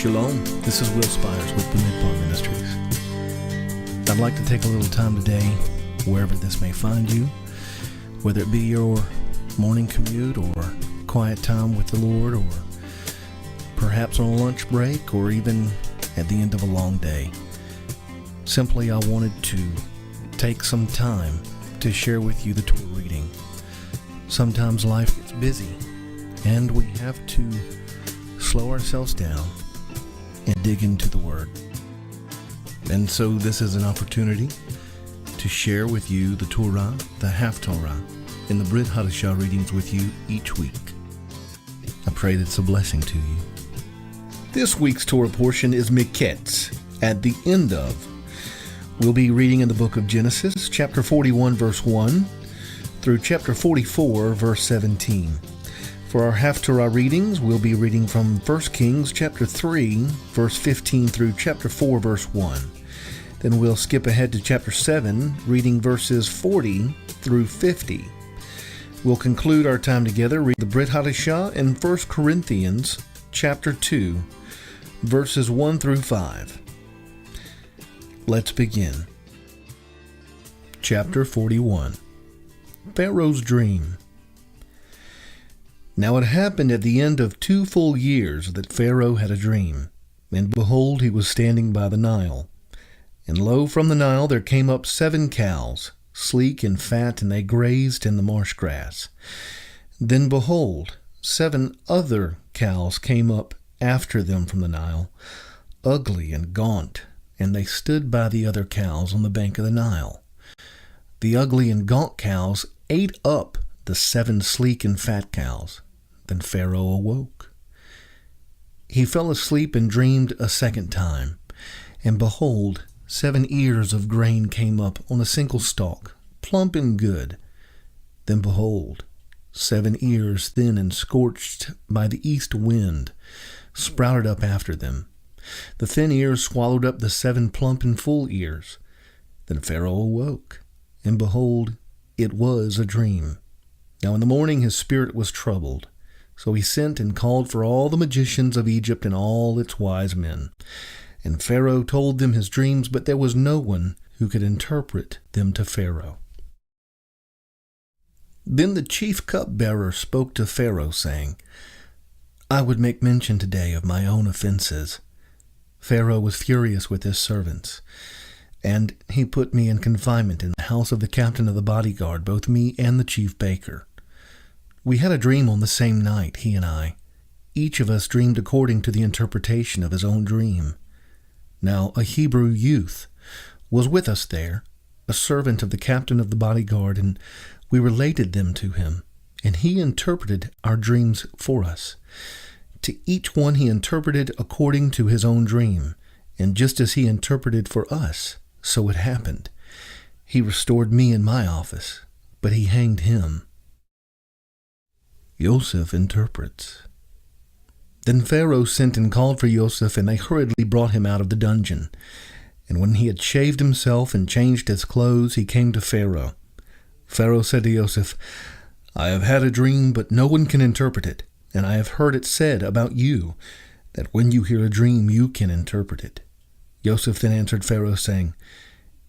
Shalom, this is Will Spires with the Midbar Ministries. I'd like to take a little time today, wherever this may find you, whether it be your morning commute or quiet time with the Lord, or perhaps on a lunch break, or even at the end of a long day. Simply, I wanted to take some time to share with you the Torah reading. Sometimes life gets busy, and we have to slow ourselves down and dig into the Word. And so this is an opportunity to share with you the Torah, the Haftarah, and the Brit Chadasha readings with you each week. I pray that it's a blessing to you. This week's Torah portion is Miketz, at the end of. We'll be reading in the book of Genesis, chapter 41, verse 1, through chapter 44, verse 17. For our Haftarah readings, we'll be reading from 1 Kings chapter 3, verse 15 through chapter 4, verse 1. Then we'll skip ahead to chapter 7, reading verses 40 through 50. We'll conclude our time together, read the Brit Chadasha in 1 Corinthians chapter 2, verses 1 through 5. Let's begin. Chapter 41. Pharaoh's Dream. Now it happened at the end of 2 full years that Pharaoh had a dream, and behold, he was standing by the Nile. And lo, from the Nile there came up 7 cows, sleek and fat, and they grazed in the marsh grass. Then behold, 7 other cows came up after them from the Nile, ugly and gaunt, and they stood by the other cows on the bank of the Nile. The ugly and gaunt cows ate up the 7 sleek and fat cows. Then Pharaoh awoke. He fell asleep and dreamed a second time. And behold, 7 ears of grain came up on a single stalk, plump and good. Then behold, 7 ears thin and scorched by the east wind sprouted up after them. The thin ears swallowed up the 7 plump and full ears. Then Pharaoh awoke, and behold, it was a dream. Now in the morning his spirit was troubled. So he sent and called for all the magicians of Egypt and all its wise men. And Pharaoh told them his dreams, but there was no one who could interpret them to Pharaoh. Then the chief cupbearer spoke to Pharaoh, saying, I would make mention today of my own offenses. Pharaoh was furious with his servants, and he put me in confinement in the house of the captain of the bodyguard, both me and the chief baker. We had a dream on the same night, he and I. Each of us dreamed according to the interpretation of his own dream. Now a Hebrew youth was with us there, a servant of the captain of the bodyguard, and we related them to him, and he interpreted our dreams for us. To each one he interpreted according to his own dream, and just as he interpreted for us, so it happened. He restored me in my office, but he hanged him. Yosef interprets. Then Pharaoh sent and called for Yosef, and they hurriedly brought him out of the dungeon. And when he had shaved himself and changed his clothes, he came to Pharaoh. Pharaoh said to Yosef, I have had a dream, but no one can interpret it, and I have heard it said about you, that when you hear a dream, you can interpret it. Yosef then answered Pharaoh, saying,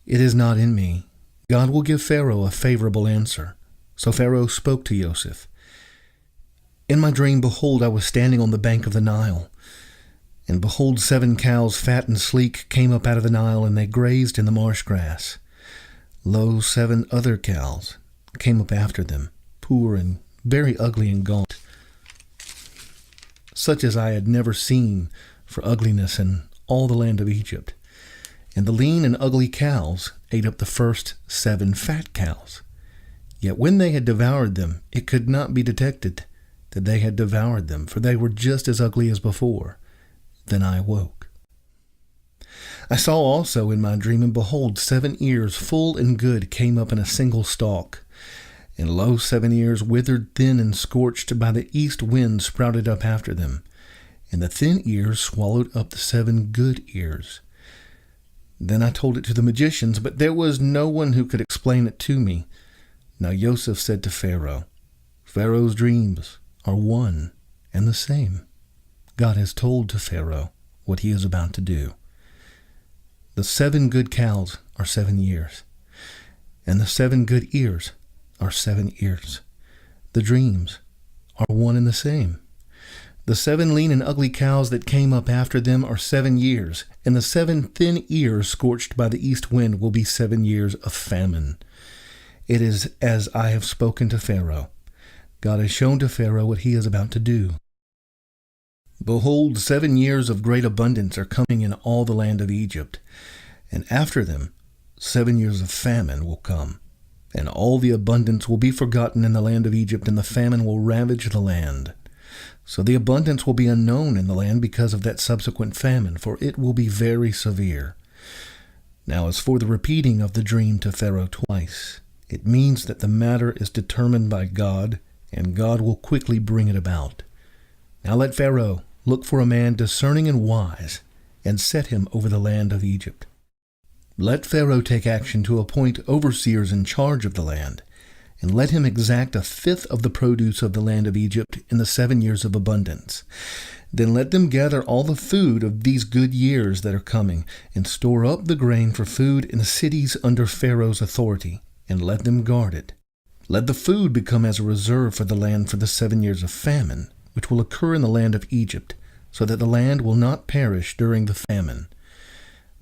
It is not in me. God will give Pharaoh a favorable answer. So Pharaoh spoke to Yosef. In my dream, behold, I was standing on the bank of the Nile. And behold, 7 cows, fat and sleek, came up out of the Nile, and they grazed in the marsh grass. Lo, 7 other cows came up after them, poor and very ugly and gaunt, such as I had never seen for ugliness in all the land of Egypt. And the lean and ugly cows ate up the first 7 fat cows. Yet when they had devoured them, it could not be detected that they had devoured them, for they were just as ugly as before. Then I awoke. I saw also in my dream, and behold, 7 ears full and good came up in a single stalk. And lo, 7 ears withered, thin, and scorched by the east wind sprouted up after them. And the thin ears swallowed up the 7 good ears. Then I told it to the magicians, but there was no one who could explain it to me. Now Yosef said to Pharaoh, Pharaoh's dreams are one and the same. God has told to Pharaoh, what he is about to do. The 7 good cows are 7 years, and the 7 good ears are 7 ears. The dreams are one and the same. The 7 lean and ugly cows that came up after them are 7 years, and the 7 thin ears scorched by the east wind will be 7 years of famine. It is as I have spoken to Pharaoh. God has shown to Pharaoh what he is about to do. Behold, 7 years of great abundance are coming in all the land of Egypt, and after them 7 years of famine will come, and all the abundance will be forgotten in the land of Egypt, and the famine will ravage the land. So the abundance will be unknown in the land because of that subsequent famine, for it will be very severe. Now as for the repeating of the dream to Pharaoh twice, it means that the matter is determined by God, and God will quickly bring it about. Now let Pharaoh look for a man discerning and wise, and set him over the land of Egypt. Let Pharaoh take action to appoint overseers in charge of the land, and let him exact 1/5 of the produce of the land of Egypt in the 7 years of abundance. Then let them gather all the food of these good years that are coming, and store up the grain for food in the cities under Pharaoh's authority, and let them guard it. Let the food become as a reserve for the land for the 7 years of famine, which will occur in the land of Egypt, so that the land will not perish during the famine.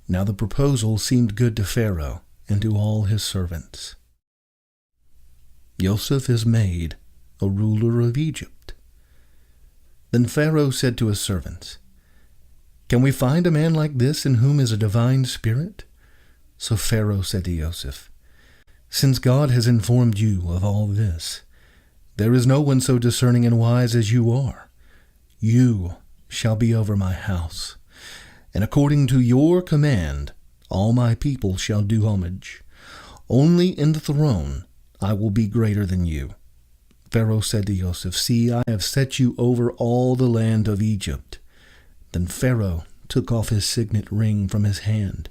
Now the proposal seemed good to Pharaoh and to all his servants. Joseph is made a ruler of Egypt. Then Pharaoh said to his servants, "Can we find a man like this in whom is a divine spirit?" So Pharaoh said to Joseph, "Since God has informed you of all this, there is no one so discerning and wise as you are. You shall be over my house, and according to your command, all my people shall do homage. Only in the throne I will be greater than you." Pharaoh said to Joseph, "See, I have set you over all the land of Egypt." Then Pharaoh took off his signet ring from his hand,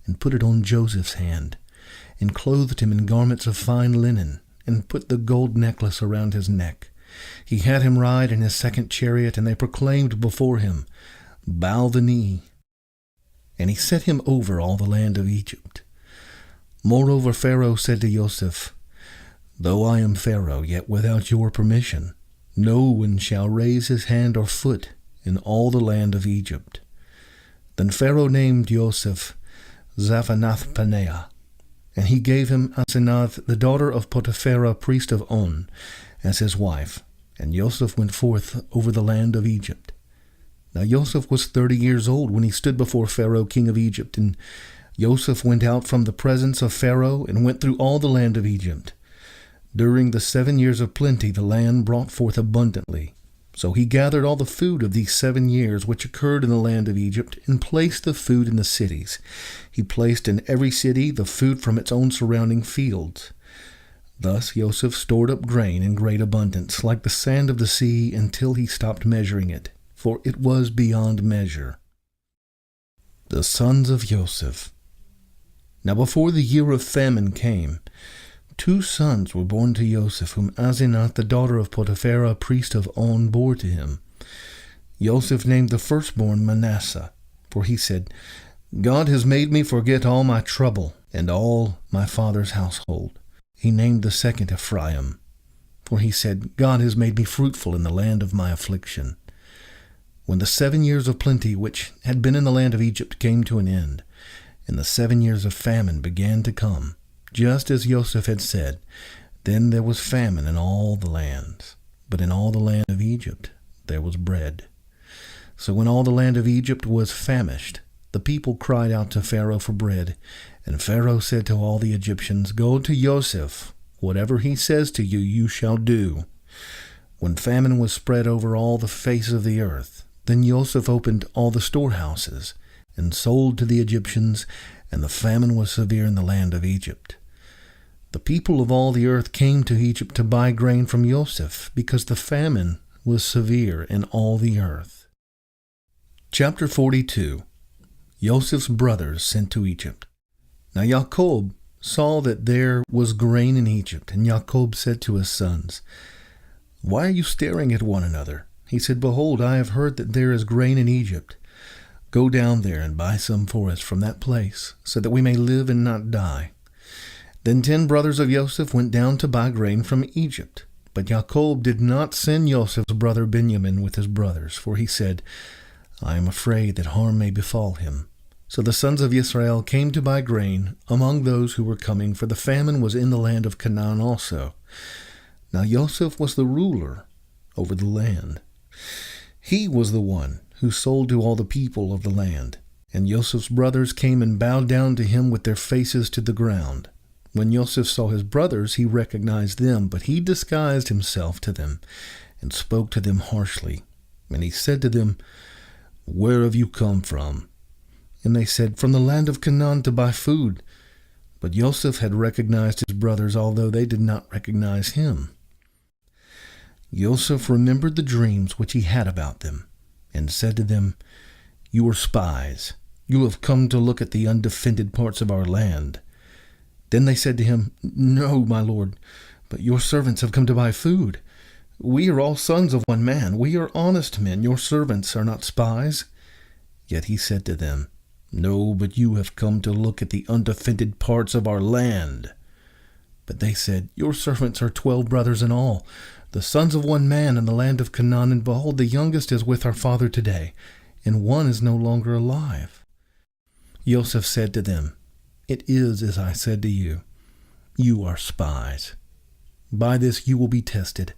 and put it on Joseph's hand, and clothed him in garments of fine linen, and put the gold necklace around his neck. He had him ride in his 2nd chariot, and they proclaimed before him, "Bow the knee." And he set him over all the land of Egypt. Moreover, Pharaoh said to Joseph, "Though I am Pharaoh, yet without your permission, no one shall raise his hand or foot in all the land of Egypt." Then Pharaoh named Joseph Zaphanath-Paneah, and he gave him Asenath, the daughter of Potiphera, priest of On, as his wife. And Joseph went forth over the land of Egypt. Now Joseph was 30 years old when he stood before Pharaoh, king of Egypt. And Joseph went out from the presence of Pharaoh and went through all the land of Egypt. During the 7 years of plenty the land brought forth abundantly. So he gathered all the food of these 7 years which occurred in the land of Egypt, and placed the food in the cities. He placed in every city the food from its own surrounding fields. Thus Joseph stored up grain in great abundance, like the sand of the sea, until he stopped measuring it, for it was beyond measure. The sons of Joseph. Now before the year of famine came, 2 sons were born to Joseph, whom Asenath, the daughter of Potiphera, priest of On, bore to him. Joseph named the firstborn Manasseh, for he said, "God has made me forget all my trouble and all my father's household." He named the second Ephraim, for he said, "God has made me fruitful in the land of my affliction." When the 7 years of plenty which had been in the land of Egypt came to an end, and the 7 years of famine began to come, just as Joseph had said, then there was famine in all the lands, but in all the land of Egypt there was bread. So when all the land of Egypt was famished, the people cried out to Pharaoh for bread, and Pharaoh said to all the Egyptians, "Go to Joseph, whatever he says to you, you shall do." When famine was spread over all the face of the earth, then Joseph opened all the storehouses, and sold to the Egyptians, and the famine was severe in the land of Egypt. The people of all the earth came to Egypt to buy grain from Joseph, because the famine was severe in all the earth. Chapter 42. Joseph's brothers sent to Egypt. Now Jacob saw that there was grain in Egypt, and Jacob said to his sons, "Why are you staring at one another?" He said, "Behold, I have heard that there is grain in Egypt. Go down there and buy some for us from that place, so that we may live and not die." Then 10 brothers of Joseph went down to buy grain from Egypt. But Jacob did not send Joseph's brother Benjamin with his brothers, for he said, "I am afraid that harm may befall him." So the sons of Israel came to buy grain among those who were coming, for the famine was in the land of Canaan also. Now Joseph was the ruler over the land. He was the one who sold to all the people of the land. And Joseph's brothers came and bowed down to him with their faces to the ground. When Joseph saw his brothers, he recognized them, but he disguised himself to them and spoke to them harshly. And he said to them, "Where have you come from?" And they said, "From the land of Canaan to buy food." But Joseph had recognized his brothers, although they did not recognize him. Joseph remembered the dreams which he had about them, and said to them, "You are spies. You have come to look at the undefended parts of our land." Then they said to him, "No, my lord, but your servants have come to buy food. We are all sons of one man. We are honest men. Your servants are not spies." Yet he said to them, "No, but you have come to look at the undefended parts of our land." But they said, "Your servants are 12 brothers in all, the sons of one man in the land of Canaan, and behold, the youngest is with our father today, and one is no longer alive." Joseph said to them, "It is as I said to you. You are spies. By this you will be tested.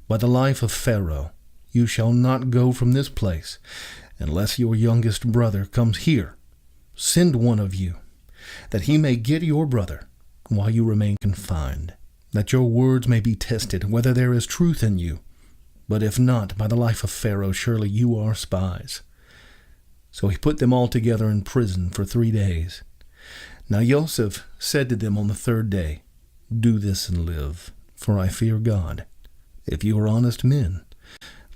By the life of Pharaoh, you shall not go from this place unless your youngest brother comes here. Send one of you, that he may get your brother while you remain confined, that your words may be tested, whether there is truth in you. But if not, by the life of Pharaoh, surely you are spies." So he put them all together in prison for 3 days. Now Joseph said to them on the 3rd day, "Do this and live, for I fear God. If you are honest men,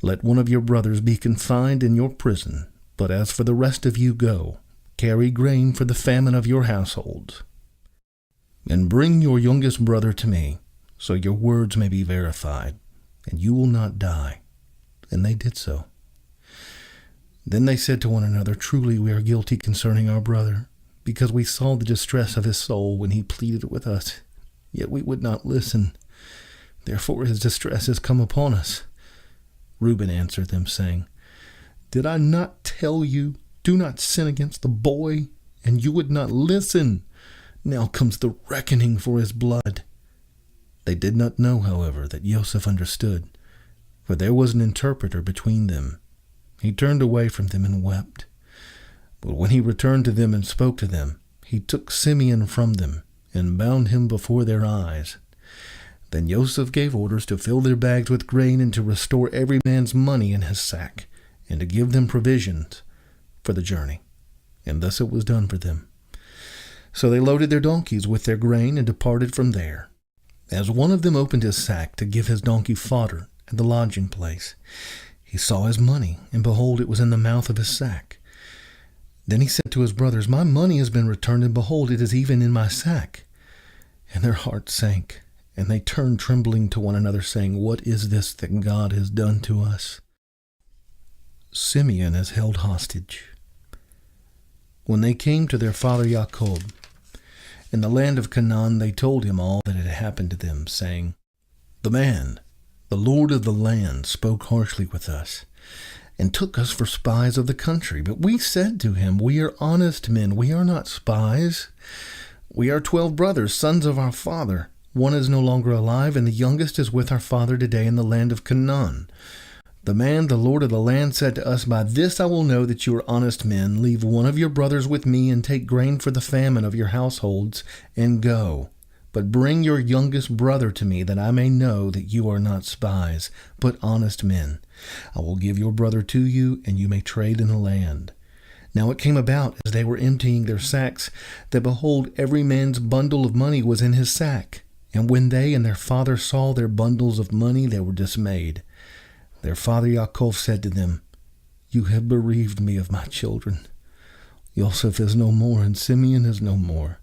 let one of your brothers be confined in your prison. But as for the rest of you, go, carry grain for the famine of your households. And bring your youngest brother to me, so your words may be verified, and you will not die." And they did so. Then they said to one another, "Truly we are guilty concerning our brother, because we saw the distress of his soul when he pleaded with us, yet we would not listen. Therefore his distress has come upon us." Reuben answered them, saying, "Did I not tell you, do not sin against the boy? And you would not listen. Now comes the reckoning for his blood." They did not know, however, that Joseph understood, for there was an interpreter between them. He turned away from them and wept. But when he returned to them and spoke to them, he took Simeon from them and bound him before their eyes. Then Joseph gave orders to fill their bags with grain and to restore every man's money in his sack, and to give them provisions for the journey. And thus it was done for them. So they loaded their donkeys with their grain and departed from there. As one of them opened his sack to give his donkey fodder at the lodging place, he saw his money, and behold, it was in the mouth of his sack. Then he said to his brothers, "My money has been returned, and behold, it is even in my sack." And their hearts sank, and they turned trembling to one another, saying, "What is this that God has done to us?" Simeon is held hostage. When they came to their father Jacob in the land of Canaan, they told him all that had happened to them, saying, "The man, the Lord of the land, spoke harshly with us, and took us for spies of the country. But we said to him, 'We are honest men, we are not spies. We are 12 brothers, sons of our father. One is no longer alive, and the youngest is with our father today in the land of Canaan.' The man, the Lord of the land, said to us, 'By this I will know that you are honest men. Leave one of your brothers with me, and take grain for the famine of your households, and go. But bring your youngest brother to me, that I may know that you are not spies, but honest men. I will give your brother to you, and you may trade in the land.' Now it came about, as they were emptying their sacks, that behold, every man's bundle of money was in his sack. And when they and their father saw their bundles of money, they were dismayed. Their father Yaakov said to them, 'You have bereaved me of my children. Joseph is no more, and Simeon is no more,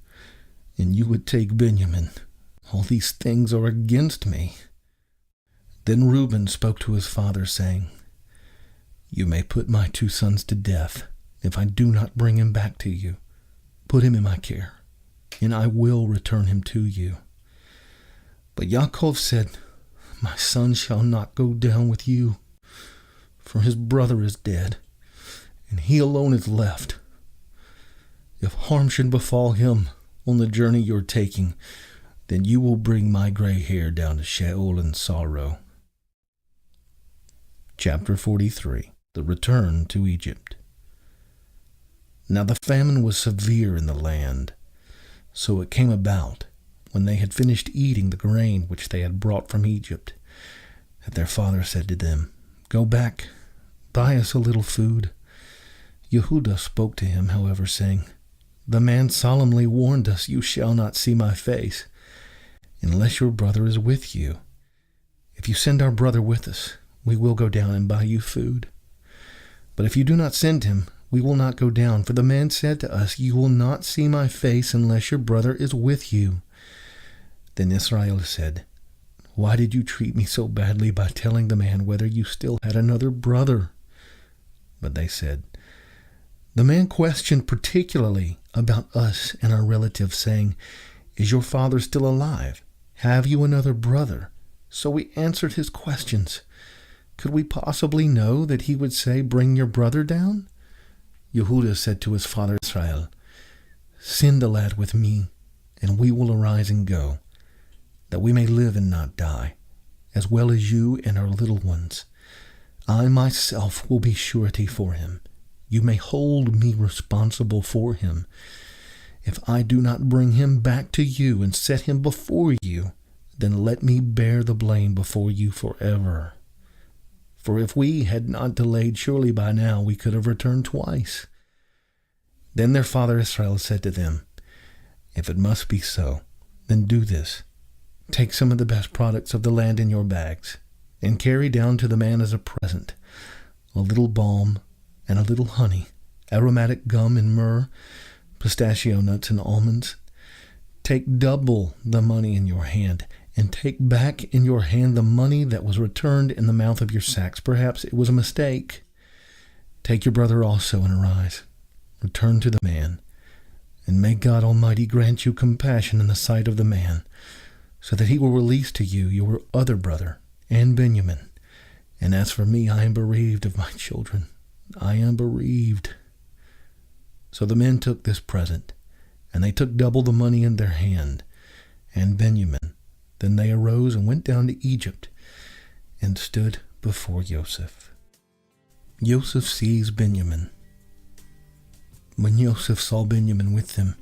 and you would take Benjamin. All these things are against me.' Then Reuben spoke to his father, saying, 'You may put my 2 sons to death, if I do not bring him back to you. Put him in my care, and I will return him to you." But Yaakov said, "My son shall not go down with you, for his brother is dead, and he alone is left. If harm should befall him on the journey you're taking, then you will bring my gray hair down to Sheol in sorrow." Chapter 43. The Return to Egypt. Now the famine was severe in the land. So it came about, when they had finished eating the grain which they had brought from Egypt, that their father said to them, "Go back, buy us a little food." Yehudah spoke to him, however, saying, "The man solemnly warned us, 'You shall not see my face, unless your brother is with you. If you send our brother with us, we will go down and buy you food. But if you do not send him, we will not go down, for the man said to us, 'You will not see my face unless your brother is with you.'" Then Israel said, "Why did you treat me so badly by telling the man whether you still had another brother?" But they said, "The man questioned particularly about us and our relatives, saying, 'Is your father still alive? Have you another brother?' So we answered his questions. Could we possibly know that he would say, 'Bring your brother down'?" Yehudah said to his father Israel, "Send the lad with me, and we will arise and go, that we may live and not die, as well as you and our little ones. I myself will be surety for him. You may hold me responsible for him. If I do not bring him back to you and set him before you, then let me bear the blame before you forever. For if we had not delayed, surely by now we could have returned twice." Then their father Israel said to them, "If it must be so, then do this. Take some of the best products of the land in your bags, and carry down to the man as a present a little balm and a little honey, aromatic gum and myrrh, pistachio nuts and almonds. Take double the money in your hand, and take back in your hand the money that was returned in the mouth of your sacks. Perhaps it was a mistake. Take your brother also and arise. Return to the man, and may God Almighty grant you compassion in the sight of the man, so that he will release to you your other brother and Benjamin. And as for me, I am bereaved of my children. I am bereaved." So the men took this present, and they took double the money in their hand, and Benjamin. Then they arose and went down to Egypt, and stood before Joseph. Joseph sees Benjamin. When Joseph saw Benjamin with them,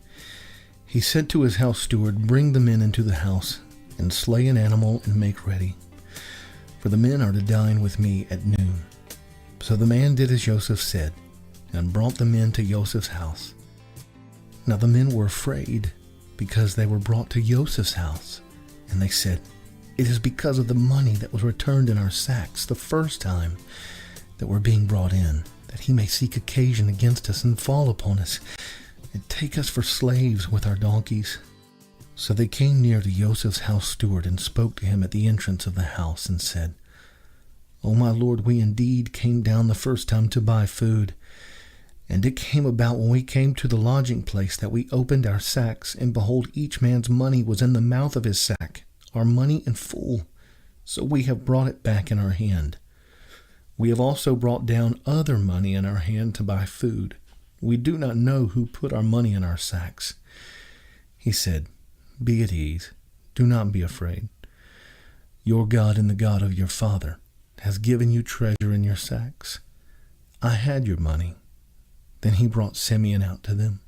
he said to his house steward, "Bring the men into the house, and slay an animal and make ready, for the men are to dine with me at noon." So the man did as Joseph said, and brought the men to Joseph's house. Now the men were afraid, because they were brought to Joseph's house. And they said, "It is because of the money that was returned in our sacks the first time that we're being brought in, that he may seek occasion against us and fall upon us, and take us for slaves with our donkeys." So they came near to Joseph's house steward and spoke to him at the entrance of the house and said, "O my lord, we indeed came down the first time to buy food. And it came about when we came to the lodging place that we opened our sacks, and behold, each man's money was in the mouth of his sack, our money in full. So we have brought it back in our hand. We have also brought down other money in our hand to buy food. We do not know who put our money in our sacks." He said, "Be at ease. Do not be afraid. Your God and the God of your father has given you treasure in your sacks. I had your money." Then he brought Simeon out to them.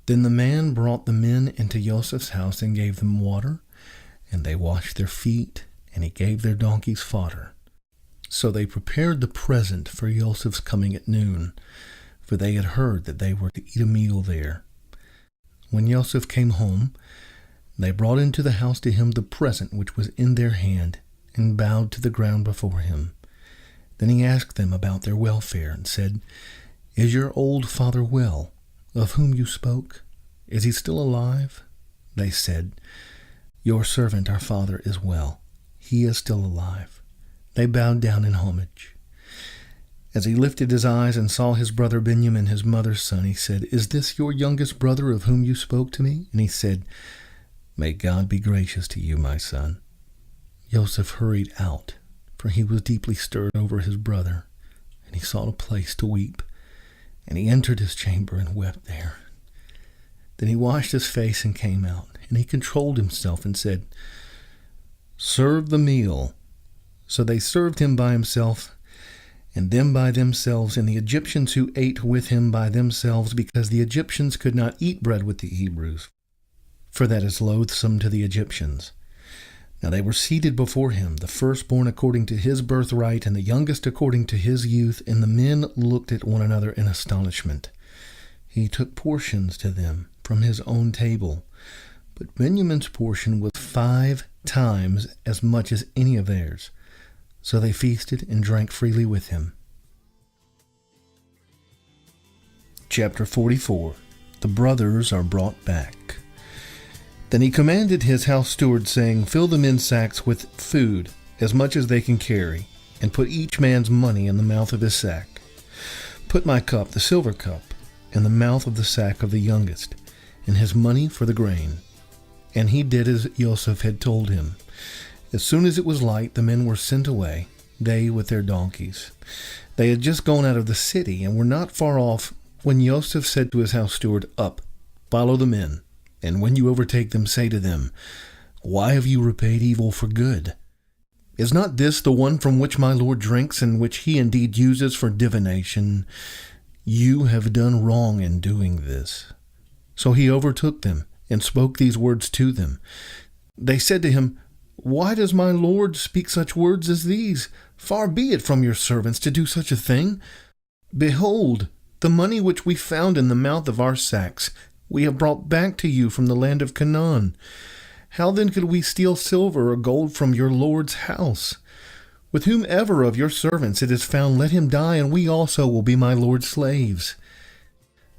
Then the man brought the men into Joseph's house and gave them water, and they washed their feet, and he gave their donkeys fodder. So they prepared the present for Joseph's coming at noon, for they had heard that they were to eat a meal there. When Joseph came home, they brought into the house to him the present which was in their hand, and bowed to the ground before him. Then he asked them about their welfare, and said, "Is your old father well, of whom you spoke? Is he still alive?" They said, "Your servant, our father, is well. He is still alive." They bowed down in homage. As he lifted his eyes and saw his brother Benjamin, his mother's son, he said, "Is this your youngest brother of whom you spoke to me?" And he said, "May God be gracious to you, my son." Joseph hurried out, for he was deeply stirred over his brother, and he sought a place to weep. And he entered his chamber and wept there. Then he washed his face and came out, and he controlled himself and said, "Serve the meal." So they served him by himself, and them by themselves, and the Egyptians who ate with him by themselves, because the Egyptians could not eat bread with the Hebrews, for that is loathsome to the Egyptians. Now they were seated before him, the firstborn according to his birthright, and the youngest according to his youth, and the men looked at one another in astonishment. He took portions to them from his own table, but Benjamin's portion was 5 times as much as any of theirs. So they feasted and drank freely with him. Chapter 44. The brothers are brought back. Then he commanded his house steward, saying, "Fill the men's sacks with food, as much as they can carry, and put each man's money in the mouth of his sack. Put my cup, the silver cup, in the mouth of the sack of the youngest, and his money for the grain." And he did as Joseph had told him. As soon as it was light, the men were sent away, they with their donkeys. They had just gone out of the city and were not far off when Joseph said to his house steward, "Up, follow the men, and when you overtake them, say to them, 'Why have you repaid evil for good? Is not this the one from which my Lord drinks, and which he indeed uses for divination? You have done wrong in doing this.' So he overtook them and spoke these words to them. They said to him, 'Why does my Lord speak such words as these? Far be it from your servants to do such a thing. Behold, the money which we found in the mouth of our sacks we have brought back to you from the land of Canaan. How then could we steal silver or gold from your Lord's house? With whomever of your servants it is found, let him die, and we also will be my Lord's slaves.'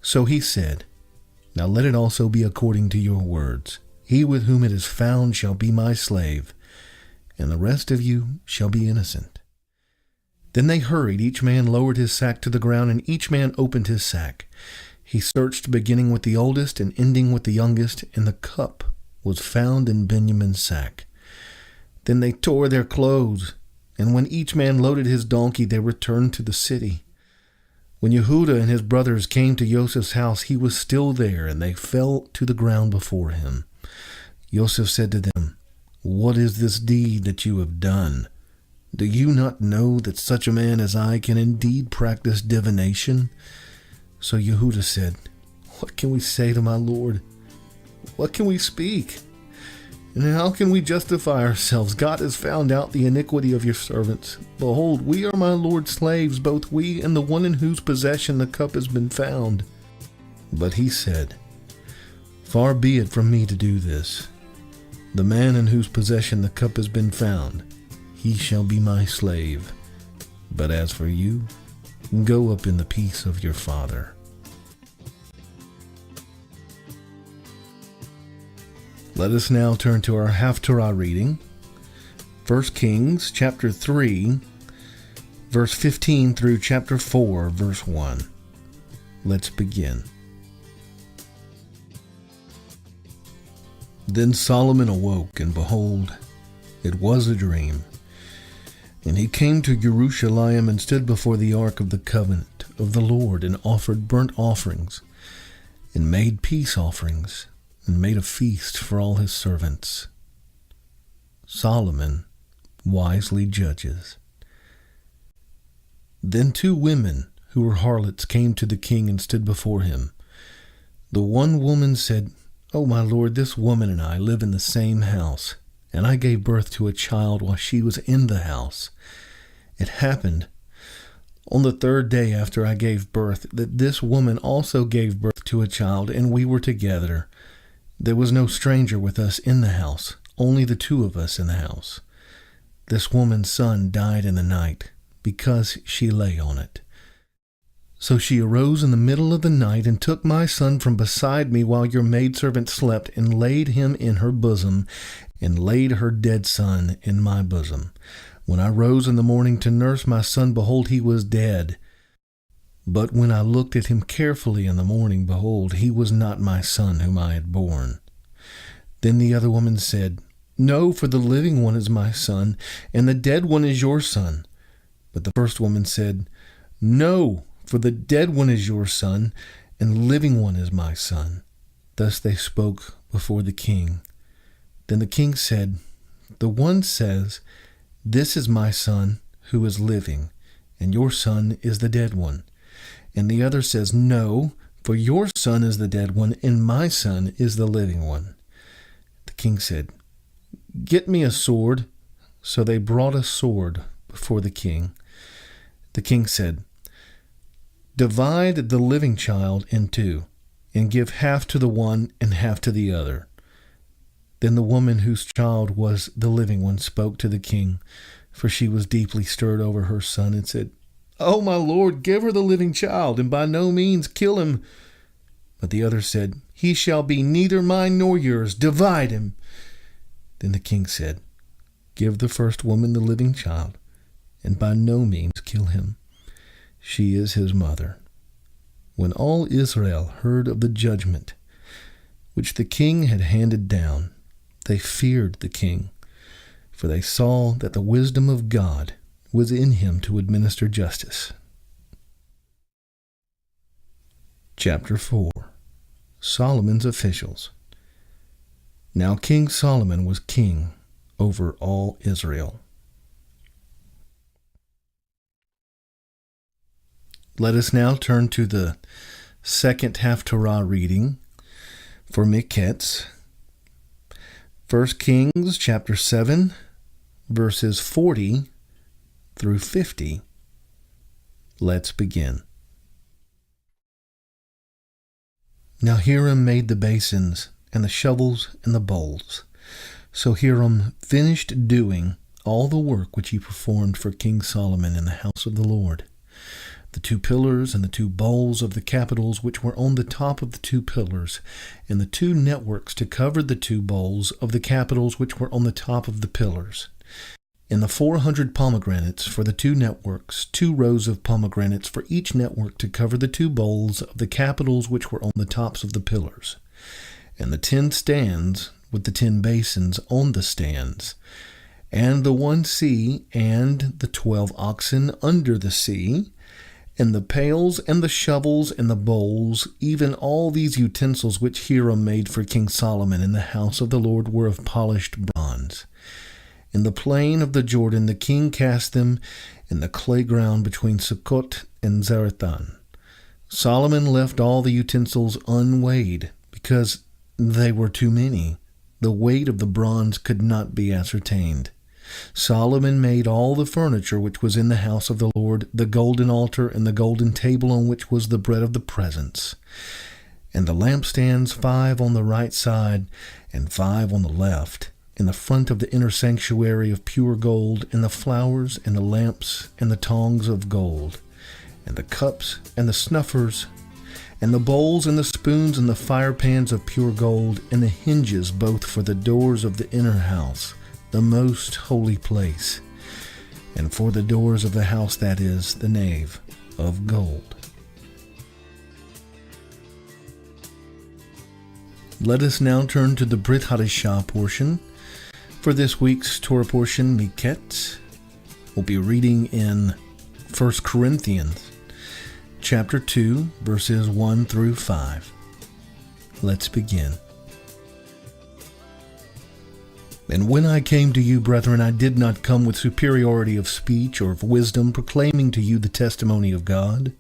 So he said, 'Now let it also be according to your words. He with whom it is found shall be my slave, and the rest of you shall be innocent.' Then they hurried, each man lowered his sack to the ground, and each man opened his sack. He searched, beginning with the oldest and ending with the youngest, and the cup was found in Benjamin's sack. Then they tore their clothes, and when each man loaded his donkey, they returned to the city. When Yehudah and his brothers came to Joseph's house, he was still there, and they fell to the ground before him. Joseph said to them, "What is this deed that you have done? Do you not know that such a man as I can indeed practice divination?" So Yehudah said, "What can we say to my Lord? What can we speak? And how can we justify ourselves? God has found out the iniquity of your servants. Behold, we are my Lord's slaves, both we and the one in whose possession the cup has been found." But he said, "Far be it from me to do this. The man in whose possession the cup has been found, he shall be my slave. But as for you, go up in the peace of your father." Let us now turn to our Haftarah reading, 1 Kings chapter 3, verse 15 through chapter 4, verse 1. Let's begin. Then Solomon awoke, and behold, it was a dream. And he came to Jerusalem and stood before the ark of the covenant of the Lord, and offered burnt offerings, and made peace offerings, and made a feast for all his servants. Solomon wisely judges. Then 2 women who were harlots came to the king and stood before him. The one woman said, "O my lord, this woman and I live in the same house, and I gave birth to a child while she was in the house. It happened on the 3rd day after I gave birth that this woman also gave birth to a child, and we were together. There was no stranger with us in the house, only the 2 of us in the house. This woman's son died in the night, because she lay on it. So she arose in the middle of the night and took my son from beside me while your maidservant slept, and laid him in her bosom, and laid her dead son in my bosom. When I rose in the morning to nurse my son, behold, he was dead. But when I looked at him carefully in the morning, behold, he was not my son whom I had borne. Then the other woman said, No, for the living one is my son, and the dead one is your son. But the first woman said, No, for the dead one is your son, and the living one is my son. Thus they spoke before the king. Then the king said, The one says, This is my son who is living, and your son is the dead one. And the other says, No, for your son is the dead one, and my son is the living one. The king said, Get me a sword. So they brought a sword before the king. The king said, Divide the living child in two, and give half to the one and half to the other. Then the woman whose child was the living one spoke to the king, for she was deeply stirred over her son, and said, Oh, my lord, give her the living child, and by no means kill him. But the other said, He shall be neither mine nor yours. Divide him. Then the king said, Give the first woman the living child, and by no means kill him. She is his mother. When all Israel heard of the judgment which the king had handed down, they feared the king, for they saw that the wisdom of God was in him to administer justice. Chapter 4. Solomon's Officials. Now King Solomon was king over all Israel. Let us now turn to the second Haftarah reading for Miketz. 1 Kings chapter 7, verses 40 through 50. Let's begin. Now Hiram made the basins and the shovels and the bowls. So Hiram finished doing all the work which he performed for King Solomon in the house of the Lord. The two pillars and the two bowls of the capitals which were on the top of the two pillars, and the two networks to cover the two bowls of the capitals which were on the top of the pillars. And the 400 pomegranates for the two networks, 2 rows of pomegranates for each network to cover the two bowls of the capitals which were on the tops of the pillars. And the 10 stands with the 10 basins on the stands, and the 1 sea, and the 12 oxen under the sea, and the pails, and the shovels, and the bowls, even all these utensils which Hiram made for King Solomon in the house of the Lord were of polished bronze. In the plain of the Jordan the king cast them in the clay ground between Sukkot and Zarethan. Solomon left all the utensils unweighed, because they were too many. The weight of the bronze could not be ascertained. Solomon made all the furniture which was in the house of the Lord, the golden altar and the golden table on which was the bread of the presence, and the lampstands, 5 on the right side and 5 on the left, in the front of the inner sanctuary of pure gold, and the flowers and the lamps and the tongs of gold, and the cups and the snuffers, and the bowls and the spoons and the fire pans of pure gold, and the hinges both for the doors of the inner house, the most holy place, and for the doors of the house, that is, the nave, of gold. Let us now turn to the Brit Chadasha portion. For this week's Torah portion, Miketz, we'll be reading in 1 Corinthians chapter 2, verses 1 through 5. Let's begin. And when I came to you, brethren, I did not come with superiority of speech or of wisdom, proclaiming to you the testimony of God.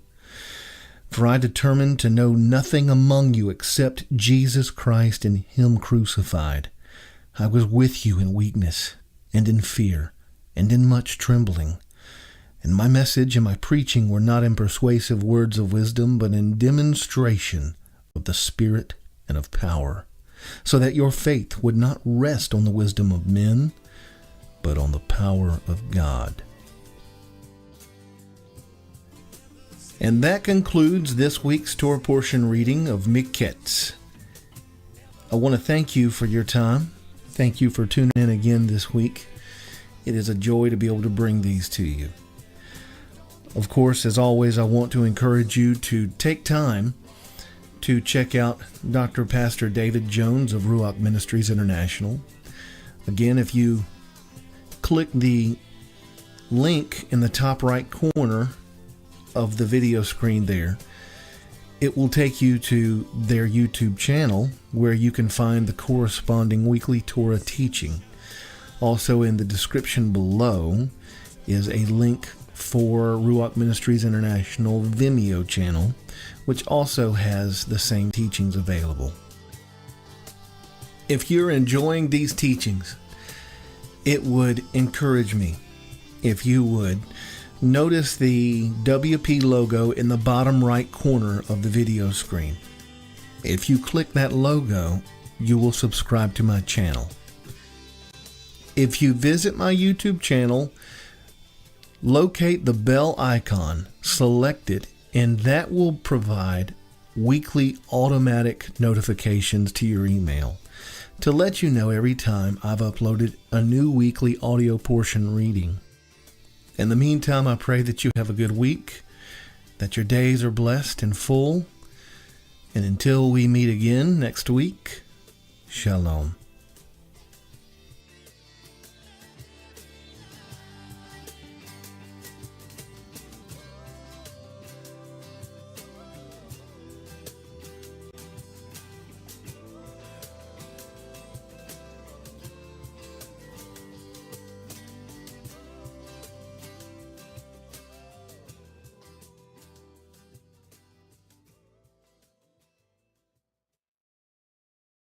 For I determined to know nothing among you except Jesus Christ and Him crucified. I was with you in weakness, and in fear, and in much trembling. And my message and my preaching were not in persuasive words of wisdom, but in demonstration of the Spirit and of power, so that your faith would not rest on the wisdom of men, but on the power of God. And that concludes this week's Torah portion reading of Miketz. I want to thank you for your time. Thank you for tuning in again this week. It is a joy to be able to bring these to you. Of course, as always, I want to encourage you to take time to check out Dr. Pastor David Jones of Ruach Ministries International. Again, if you click the link in the top right corner of the video screen there, it will take you to their YouTube channel where you can find the corresponding weekly Torah teaching. Also in the description below is a link for Ruach Ministries International Vimeo channel, which also has the same teachings available. If you're enjoying these teachings, it would encourage me if you would notice the WP logo in the bottom right corner of the video screen. If you click that logo, you will subscribe to my channel. If you visit my YouTube channel, locate the bell icon, select it, and that will provide weekly automatic notifications to your email to let you know every time I've uploaded a new weekly audio portion reading. In the meantime, I pray that you have a good week, that your days are blessed and full, and until we meet again next week, Shalom.